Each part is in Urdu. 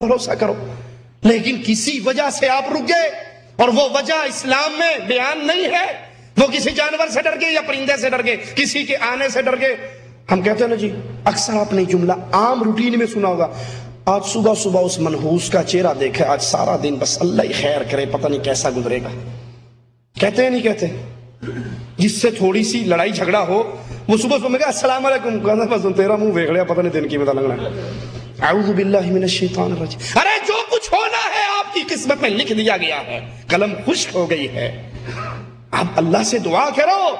بھروسہ کرو، لیکن کسی وجہ سے آپ رک گئے اور وہ وجہ اسلام میں بیان نہیں ہے، وہ کسی جانور سے ڈر گئے یا پرندے سے ڈر گئے، کسی کے آنے سے ڈر گئے. ہم کہتے ہیں نا جی، اکثر آپ نے جملہ عام روٹین میں سنا ہوگا، آج صبح صبح اس منحوس کا چہرہ دیکھا، آج سارا دن بس اللہ ہی خیر کرے، پتہ نہیں کیسا گزرے گا. کہتے ہیں نہیں کہتے؟ جس سے تھوڑی سی لڑائی جھگڑا ہو وہ صبح صبح میں کہا السلام علیکم، کہنا بس تیرا منہ ویکھ لیا، پتہ نہیں دن کی مدد لگنا ہے. اعوذ باللہ من الشیطان الرجیم. ارے جو کچھ ہونا ہے آپ کی قسمت میں لکھ دیا گیا ہے، قلم خشک ہو گئی ہے. اب اللہ سے دعا کرو،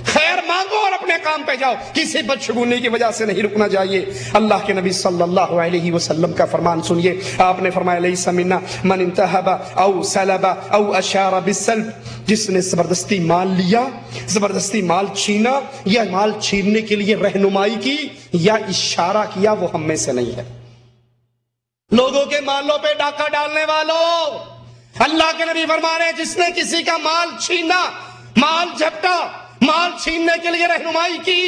خیر مانگو اور اپنے کام پہ جاؤ، کسی بدشگونی کی وجہ سے نہیں رکنا چاہیے. اللہ کے نبی صلی اللہ علیہ وسلم کا فرمان سنیے. آپ نے فرمایا لیس منا من انتہب او سلب او اشار بالسلب، جس نے زبردستی مال لیا، زبردستی مال چھینا، یا مال چھیننے کے لیے رہنمائی کی یا اشارہ کیا، وہ ہم میں سے نہیں ہے. لوگوں کے مالوں پہ ڈاکہ ڈالنے والوں، اللہ کے نبی فرما رہے ہیں جس نے کسی کا مال چھینا، مال جھپٹا، مال چھیننے کے لیے رہنمائی کی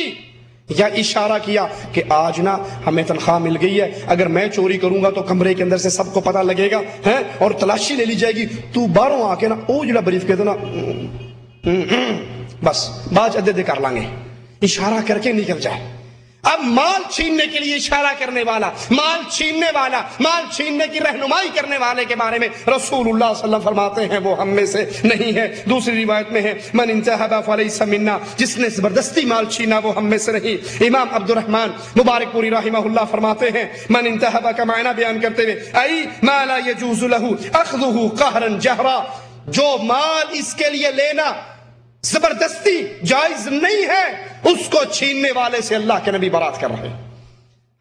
یا اشارہ کیا کہ آج نا ہمیں تنخواہ مل گئی ہے، اگر میں چوری کروں گا تو کمرے کے اندر سے سب کو پتہ لگے گا اور تلاشی لے لی جائے گی، تو باہروں آ کے نا او جڑا بریف کہتے نا بس باج ادے کر لیں گے، اشارہ کر کے نکل جائے. اب مال چھیننے کے لیے اشارہ کرنے والا، مال چھیننے والا، مال چھیننے کی رہنمائی کرنے والے کے بارے میں رسول اللہ صلی اللہ علیہ وسلم فرماتے ہیں وہ ہم میں سے نہیں ہے. دوسری روایت میں ہے من انتہب فلیس منا، جس نے زبردستی مال چھینا وہ ہم میں سے نہیں. امام عبد الرحمن مبارک پوری رحمہ اللہ فرماتے ہیں من انتہب کا معنی بیان کرتے ہوئے ای ما لا یجوز له اخذه قہرا جہرا، جو مال اس کے لیے لینا زبردستی جائز نہیں ہے اس کو چھیننے والے سے اللہ کے نبی برات کر رہے ہیں.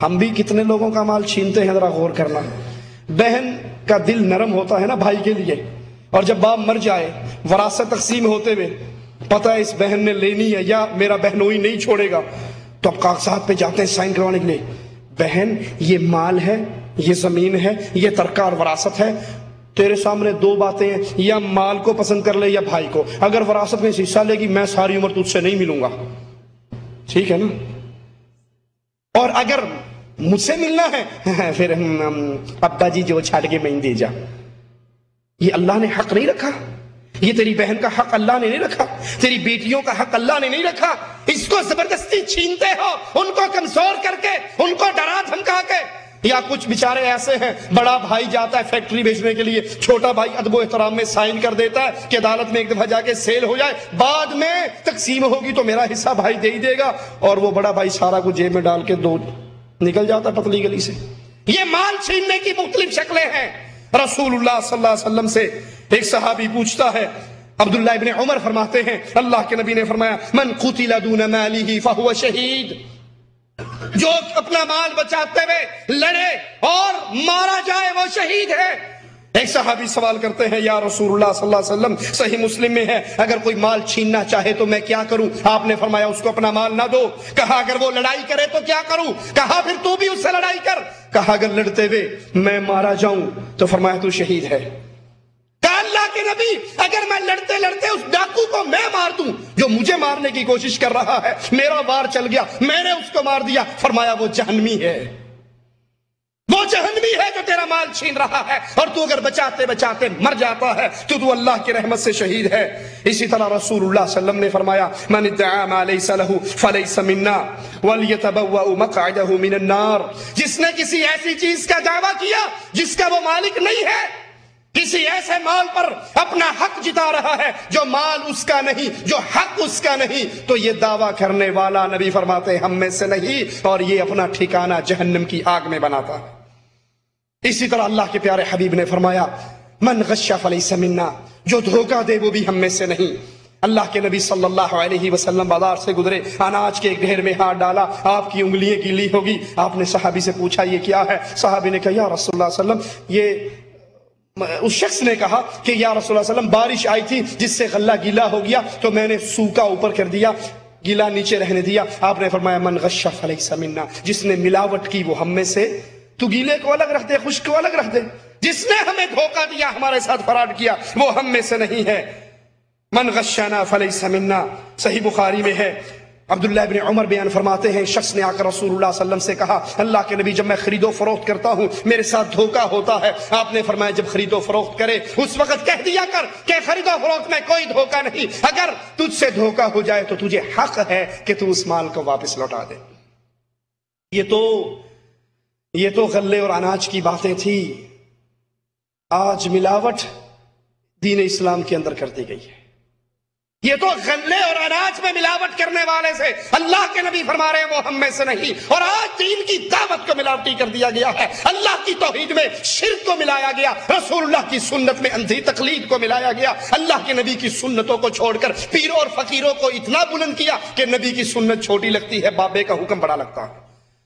ہم بھی کتنے لوگوں کا مال چھینتے ہیں، ذرا غور کرنا. بہن کا دل نرم ہوتا ہے نا بھائی کے لیے، اور جب باپ مر جائے وراثت تقسیم ہوتے ہوئے پتہ ہے اس بہن نے لینی ہے یا میرا بہنوئی نہیں چھوڑے گا، تو اب کاغذات پہ جاتے ہیں سائن کروانے کے لیے، بہن یہ مال ہے، یہ زمین ہے، یہ ترکہ اور وراثت ہے، تیرے سامنے دو باتیں ہیں، یا مال کو پسند کر لے یا بھائی کو. اگر وراثت میں حصہ لے گی میں ساری عمر تجھ سے نہیں ملوں گا، ٹھیک ہے نا؟ اور اگر مجھ سے ملنا ہے پھر ابا جی جو چھاڑ کے میں دے جا. یہ اللہ نے حق نہیں رکھا، یہ تیری بہن کا حق اللہ نے نہیں رکھا، تیری بیٹیوں کا حق اللہ نے نہیں رکھا. اس کو زبردستی چھینتے ہو، ان کو کمزور کر کے، ان کو ڈرا دھمکا کے. یا کچھ بیچارے ایسے ہیں بڑا بھائی جاتا ہے فیکٹری بیچنے کے لیے، چھوٹا بھائی ادب و احترام میں سائن کر دیتا ہے کہ عدالت میں ایک دفعہ جا کے سیل ہو جائے، بعد میں تقسیم ہوگی تو میرا حصہ بھائی دے ہی دے گا، اور وہ بڑا بھائی سارا کو جیب میں ڈال کے دو نکل جاتا پتلی گلی سے. یہ مال چھیننے کی مختلف شکلیں ہیں. رسول اللہ صلی اللہ علیہ وسلم سے ایک صحابی پوچھتا ہے، عبداللہ ابن عمر فرماتے ہیں اللہ کے نبی نے فرمایا من قتل دون ماله فهو شہید، جو اپنا مال بچاتے ہوئے لڑے اور مارا جائے وہ شہید ہے. ایک صحابی سوال کرتے ہیں یا رسول اللہ صلی اللہ علیہ وسلم، صحیح مسلم میں ہے، اگر کوئی مال چھیننا چاہے تو میں کیا کروں؟ آپ نے فرمایا اس کو اپنا مال نہ دو. کہا اگر وہ لڑائی کرے تو کیا کروں؟ کہا پھر تو بھی اس سے لڑائی کر. کہا اگر لڑتے ہوئے میں مارا جاؤں تو فرمایا تو شہید ہے. کہا اللہ کے نبی اگر میں لڑتے لڑتے اس ڈاکو کو میں مار دوں جو مجھے مارنے کی کوشش کر رہا ہے، میرا وار چل گیا، میں نے اس کو مار دیا، فرمایا وہ جہنمی ہے، وہ جہنمی ہے جو تیرا مال چھین رہا ہے، اور تو اگر بچاتے بچاتے مر جاتا ہے تو اللہ کی رحمت سے شہید ہے. اسی طرح رسول اللہ صلی اللہ علیہ وسلم نے فرمایا من ادعا ما لیس له فلیس منا ولیتبوأ مقعده من النار، جس نے کسی ایسی چیز کا دعویٰ کیا جس کا وہ مالک نہیں ہے، کسی ایسے مال پر اپنا حق جتا رہا ہے جو مال اس کا نہیں، جو حق اس کا نہیں، تو یہ دعویٰ کرنے والا نبی فرماتے ہم میں سے نہیں، اور یہ اپنا ٹھکانہ جہنم کی آگ میں بناتا ہے. اسی طرح اللہ کے پیارے حبیب نے فرمایا من غش فلیس منا، جو دھوکہ دے وہ بھی ہم میں سے نہیں. اللہ کے نبی صلی اللہ علیہ وسلم بازار سے گزرے، اناج کے ایک ڈھیر میں ہاتھ ڈالا، آپ کی انگلیاں گیلی ہوگی. آپ نے صحابی سے پوچھا یہ کیا ہے؟ صحابی نے کہا یا رسول اللہ صلی اللہ علیہ وسلم، یہ اس شخص نے کہا کہ یا رسول اللہ صلی اللہ علیہ وسلم بارش آئی تھی جس سے غلہ گیلا ہو گیا تو میں نے سوکھا اوپر کر دیا، گیلا نیچے رہنے دیا. آپ نے فرمایا من غش فلیس منا، جس نے ملاوٹ کی وہ ہم میں سے. تو گیلے کو الگ رکھ دے، خشک کو الگ رکھ دے. جس نے ہمیں دھوکہ دیا، ہمارے ساتھ فراڈ کیا، وہ ہم میں سے نہیں ہے. من غشنا فلیس منا. صحیح بخاری میں ہے عبداللہ ابن عمر بیان فرماتے ہیں شخص نے آ کر رسول اللہ صلی اللہ علیہ وسلم سے کہا اللہ کے نبی جب میں خرید و فروخت کرتا ہوں میرے ساتھ دھوکہ ہوتا ہے. آپ نے فرمایا جب خرید و فروخت کرے اس وقت کہہ دیا کر کہ خرید و فروخت میں کوئی دھوکہ نہیں, اگر تجھ سے دھوکہ ہو جائے تو تجھے حق ہے کہ تو اس مال کو واپس لوٹا دے. یہ تو غلے اور اناج کی باتیں تھی. آج ملاوٹ دین اسلام کے اندر کر دی گئی ہے. یہ تو غلے اور اناج میں ملاوٹ کرنے والے سے اللہ کے نبی فرما رہے ہیں وہ ہم میں سے نہیں. اور آج دین کی دعوت کو ملاوٹی کر دیا گیا ہے, اللہ کی توحید میں شرک کو ملایا گیا, رسول اللہ کی سنت میں اندھی تقلید کو ملایا گیا, اللہ کے نبی کی سنتوں کو چھوڑ کر پیروں اور فقیروں کو اتنا بلند کیا کہ نبی کی سنت چھوٹی لگتی ہے, بابے کا حکم بڑا لگتا ہے.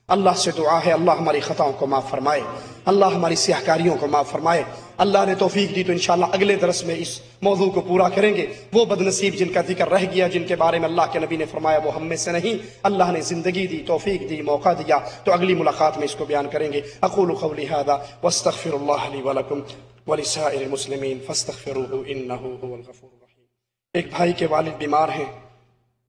اللہ سے دعا ہے اللہ ہماری خطاؤں کو معاف فرمائے, اللہ ہماری سیاہکاریوں کو معاف فرمائے. اللہ نے توفیق دی تو انشاءاللہ اگلے درس میں اس موضوع کو پورا کریں گے. وہ بدنصیب جن کا ذکر رہ گیا, جن کے بارے میں اللہ کے نبی نے فرمایا وہ ہم میں سے نہیں, اللہ نے زندگی دی, توفیق دی, موقع دیا, تو اگلی ملاقات میں اس کو بیان کریں گے. اقول قولی ھذا واستغفر اللہ لی ولکم ولسائر المسلمین فاستغفروہ انہ ھو الغفور الرحیم. ایک بھائی کے والد بیمار ہیں,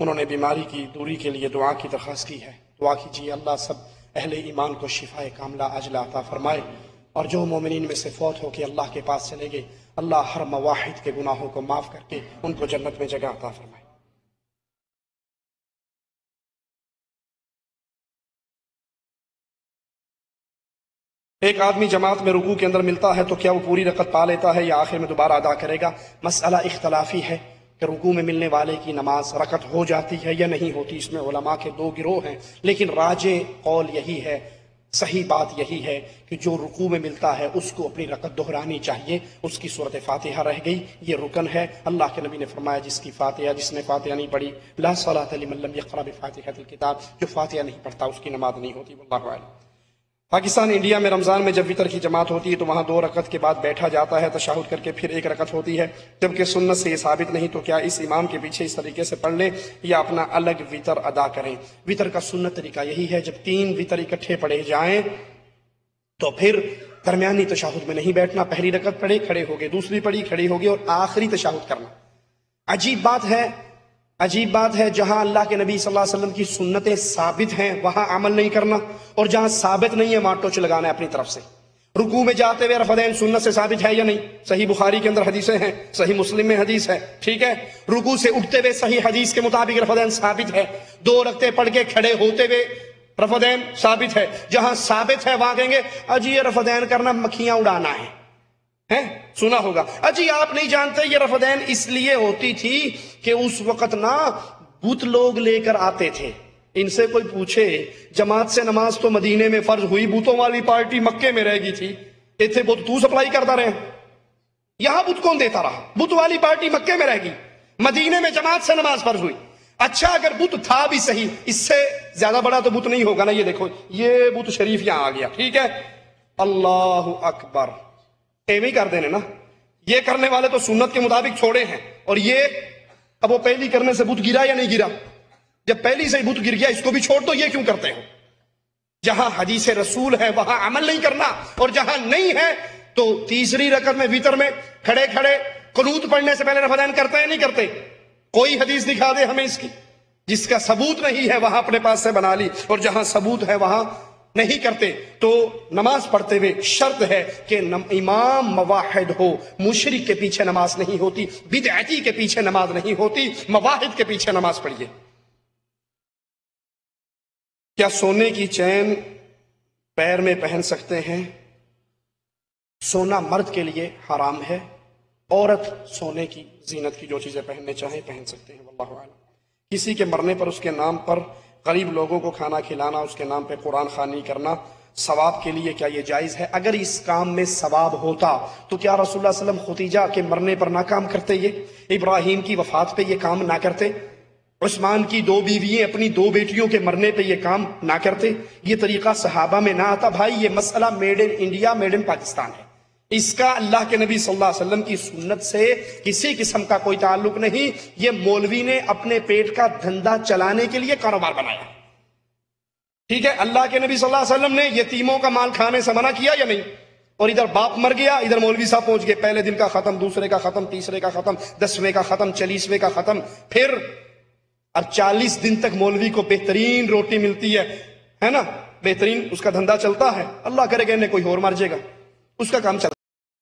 انہوں نے بیماری کی دوری کے لیے دعا کی درخواست کی ہے. دعا کیجیے اللہ سب اہل ایمان کو شفاء کاملہ عاجلہ عطا فرمائے, اور جو مومنین میں سے فوت ہو کے اللہ کے پاس چلے گئے اللہ ہر مواحد کے گناہوں کو معاف کر کے ان کو جنت میں جگہ عطا فرمائے. ایک آدمی جماعت میں رکوع کے اندر ملتا ہے تو کیا وہ پوری رکعت پا لیتا ہے یا آخر میں دوبارہ ادا کرے گا؟ مسئلہ اختلافی ہے کہ رکوع میں ملنے والے کی نماز رکعت ہو جاتی ہے یا نہیں ہوتی. اس میں علماء کے دو گروہ ہیں, لیکن راجح قول یہی ہے, صحیح بات یہی ہے کہ جو رکوع میں ملتا ہے اس کو اپنی رکعت دہرانی چاہیے. اس کی سورۃ فاتحہ رہ گئی, یہ رکن ہے. اللہ کے نبی نے فرمایا جس نے فاتحہ نہیں پڑھی لا صلاۃ لمن لم یقرأ بفاتحۃ الکتاب, جو فاتحہ نہیں پڑھتا اس کی نماز نہیں ہوتی. واللہ اعلم. پاکستان انڈیا میں رمضان میں جب وطر کی جماعت ہوتی ہے تو وہاں 2 رکعت کے بعد بیٹھا جاتا ہے, تشہد کر کے پھر 1 رکعت ہوتی ہے, جبکہ سنت سے یہ ثابت نہیں. تو کیا اس امام کے پیچھے اس طریقے سے پڑھ لیں یا اپنا الگ وطر ادا کریں؟ وطر کا سنت طریقہ یہی ہے, جب 3 وطر اکٹھے پڑھے جائیں تو پھر درمیانی تشہد میں نہیں بیٹھنا, پہلی رکعت پڑھے کھڑے ہو گئے, دوسری پڑھی کھڑی ہو گئی, اور آخری تشہد کرنا. عجیب بات ہے جہاں اللہ کے نبی صلی اللہ علیہ وسلم کی سنتیں ثابت ہیں وہاں عمل نہیں کرنا, اور جہاں ثابت نہیں ہے وہاں ٹوچ لگانا ہے اپنی طرف سے. رکوع میں جاتے ہوئے رفعین سنت سے ثابت ہے یا نہیں؟ صحیح بخاری کے اندر حدیثیں ہیں, صحیح مسلم میں حدیث ہے, ٹھیک ہے. رکوع سے اٹھتے ہوئے صحیح حدیث کے مطابق رفعین ثابت ہے. 2 رکعتیں پڑھ کے کھڑے ہوتے ہوئے رفعین ثابت ہے. جہاں ثابت ہے وہاں کہیں گے اجی یہ رفعین کرنا مکھیاں اڑانا ہے. سنا ہوگا اجی آپ نہیں جانتے یہ رفعین اس لیے ہوتی تھی کہ اس وقت نا بت لوگ لے کر آتے تھے. ان سے کوئی پوچھے جماعت سے نماز تو مدینے میں فرض ہوئی, بتوں والی پارٹی مکے میں رہ گئی تھی, ایتھے بت تو سپلائی کرتا رہے, یہاں بت کون دیتا رہا؟ بت والی پارٹی مکے میں رہ گئی, مدینے میں جماعت سے نماز فرض ہوئی. اچھا اگر بت تھا بھی صحیح, اس سے زیادہ بڑا تو بت نہیں ہوگا نا. یہ دیکھو یہ بت شریف یہاں آ گیا, ٹھیک ہے, اللہ اکبر, ایویں کر دینے نا. یہ کرنے والے تو سنت کے مطابق چھوڑے ہیں, اور یہ اب وہ پہلی کرنے سے بت گرا یا نہیں گرا؟ جب پہلی سے بت گر گیا اس کو بھی چھوڑ دو, یہ کیوں کرتے ہو؟ جہاں حدیث رسول ہے وہاں عمل نہیں کرنا, اور جہاں نہیں ہے تو تیسری رکعت میں وتر میں کھڑے قنوت پڑھنے سے پہلے رفعین کرتے ہیں نہیں کرتے؟ کوئی حدیث دکھا دے ہمیں اس کی. جس کا ثبوت نہیں ہے وہاں اپنے پاس سے بنا لی, اور جہاں ثبوت ہے وہاں نہیں کرتے. تو نماز پڑھتے ہوئے شرط ہے کہ امام مواحد ہو, مشرک کے پیچھے نماز نہیں ہوتی, بدعتی کے پیچھے نماز نہیں ہوتی, مواحد کے پیچھے نماز پڑھیے. کیا سونے کی چین پیر میں پہن سکتے ہیں؟ سونا مرد کے لیے حرام ہے, عورت سونے کی زینت کی جو چیزیں پہننے چاہیں پہن سکتے ہیں. واللہ اعلم. کسی کے مرنے پر اس کے نام پر غریب لوگوں کو کھانا کھلانا, اس کے نام پہ قرآن خوانی کرنا ثواب کے لیے کیا یہ جائز ہے؟ اگر اس کام میں ثواب ہوتا تو کیا رسول اللہ صلی اللہ علیہ وسلم ختیجہ کے مرنے پر نہ کام کرتے؟ یہ ابراہیم کی وفات پہ یہ کام نہ کرتے؟ عثمان کی 2 بیوییں اپنی 2 بیٹیوں کے مرنے پہ یہ کام نہ کرتے؟ یہ طریقہ صحابہ میں نہ آتا؟ بھائی یہ مسئلہ made in India, made in Pakistan ہے. اس کا اللہ کے نبی صلی اللہ علیہ وسلم کی سنت سے کسی قسم کا کوئی تعلق نہیں. یہ مولوی نے اپنے پیٹ کا دھندا چلانے کے لیے کاروبار بنایا, ٹھیک ہے. اللہ کے نبی صلی اللہ علیہ وسلم نے یتیموں کا مال کھانے سے منع کیا یا نہیں؟ اور ادھر باپ مر گیا, ادھر مولوی صاحب پہنچ گئے, پہلے دن کا ختم, دوسرے کا ختم, تیسرے کا ختم, 10ویں کا ختم, 40ویں کا ختم. پھر اور 40 دن تک مولوی کو بہترین روٹی ملتی ہے نا، بہترین اس کا دھندا چلتا ہے، اللہ کرے کہ انہیں کوئی اور مر جائے گا، اس کا کام چلتا ہے۔